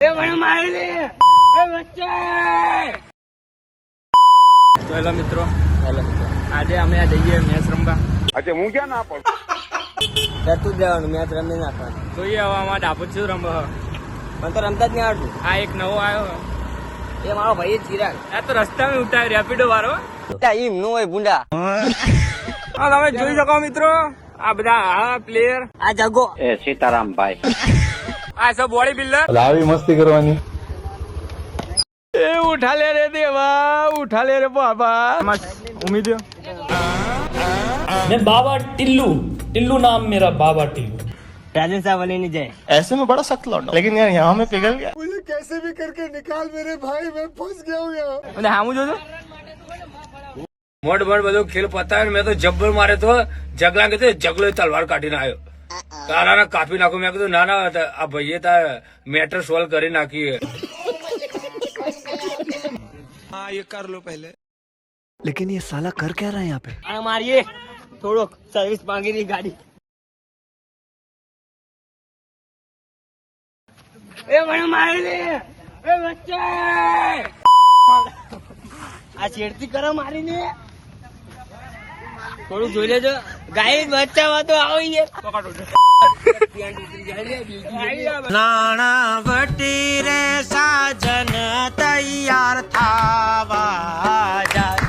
Hello મિત્રો, આજે અમે જઈએ મેચ રમવા. અચ્છા હું ક્યાં ના પડું જતું જ રહેવાનું, મેચ રમી નાખવાનું. જોઈએ હવે આમાં ડાબુ શું રમવા. મને તો રમતા જ નહીં આવડતું. આ એક નવો આવ્યો, એ મારો ભાઈ જ ચિરાગ. આ તો રસ્તામાં ઉઠાવી રેપિડો વાળો. એમ નું હોય ભૂંડા. હા તમે જોઈ શકો મિત્રો, આ બધા આ પ્લેયર, આ જગો એ સીતારામ ભાઈ આ સબ બોડી બિલ્ડર. આવી મસ્તી કરવાની. એ ઉઠા લે રે દેવા, ઉઠા લે રે બાબા. ઉમ્મીદ मैं बाबा टिल्लू नाम मेरा बाबा टिल्लू. રાજન સાહેબ વલી ની જાય. ऐसे में बड़ा सख्त लौटा, लेकिन यार यहाँ में पिघल गया. અને હામું જોજો મોડ બધું ખેલ પતાવે. મેં તો જબ્બર મારે તો જગલા કે જગલો તલવાર કાઢીને આવ્યો. તારા કાપી નાખું. મેં કીધું ના આ ભાઈએ તાર મેટર સોલ્વ કરી નાખી. हाँ ये कर लो पहले. लेकिन ये साला कर क्या रहा है यहाँ पे? આ મારીએ થોડોક સર્વિસ માંગી ની ગાડી. એ મને મારી લે એ બચ્ચે. આ છેડતી કરો મારીને. થોડું જોઈ લેજો. ગાય બચ્ચામાં તો આવી નાણાવટી રે સાજન તૈયાર થાવા જાય.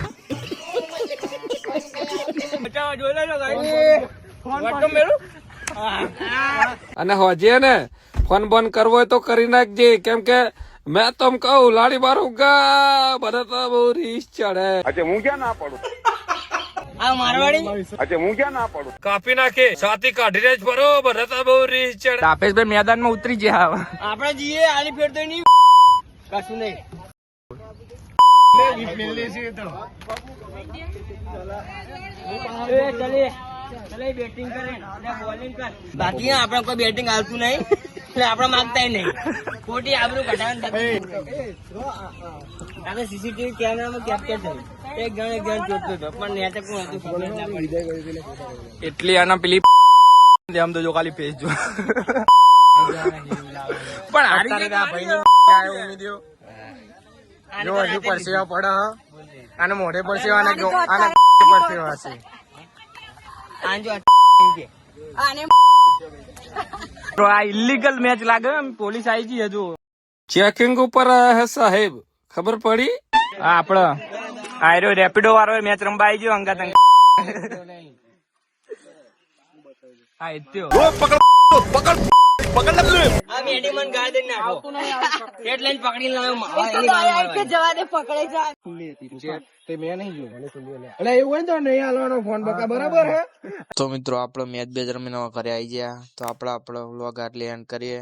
જોઈ લેજો અને હોજે ને ફોન બોન કરવો હોય તો કરી નાખજે, કેમ કે મેં તમ કહું લાડી મારું ગા બધા તો બહુ રીસ ચડે. અચ્છા હું ક્યાં ના પડું આ મારવાડી. અચ્છા હું ક્યાં ના પડું કાપી નાખે સાથી કાઢીને જ બરોબર હતા. બહુ રીસ ચડે. તાપેશભાઈ મેદાનમાં ઉતરી ગયા. આપણે જઈએ આલી ફેર તો નહીં કશું નહીં. બેટિંગ કરે બોલિંગ કર. બાકી આપડે કોઈ બેટિંગ આવતું નહીં એટલે આપડે માંગતા નહીં. ખોટી આબરૂ કઢાવવાનું સીસીટીવી કેમેરામાં કેપ્ચર થયું. એક જણ જોતો હતો પણ નેટ કોણ હતું એટલી આના પેલી આમ તો જો ખાલી પેજ જો પણ હારી ગયા ભાઈ ઉમેદ્યો જો હજુ પરસેવા પડે અને મોઢે પરસેવા આને પરસેવા હશે. આ ઇલીગલ મેચ લાગે. પોલીસ આવી ગઈ હજુ ચેકિંગ ઉપર હે સાહેબ. ખબર પડી આ આપડે આયરો રેપિડો વાળો મેચ રમવા આવી ગયો. અંગાત હા એત્યો આ મેડી મન ગાર્ડન નાખો. હેડલાઈન પકડીને લાવ્યો. પકડે જાય તે મેં નહીં જોયું. એટલે એવું હોય તો નહીં હાલવાનો ફોન બકા. બરાબર હે. તો મિત્રો આપણો મેચ બેજ રમીને ઘરે આવી ગયા. તો આપણો વ્લોગ આટલી એન્ડ કરીએ.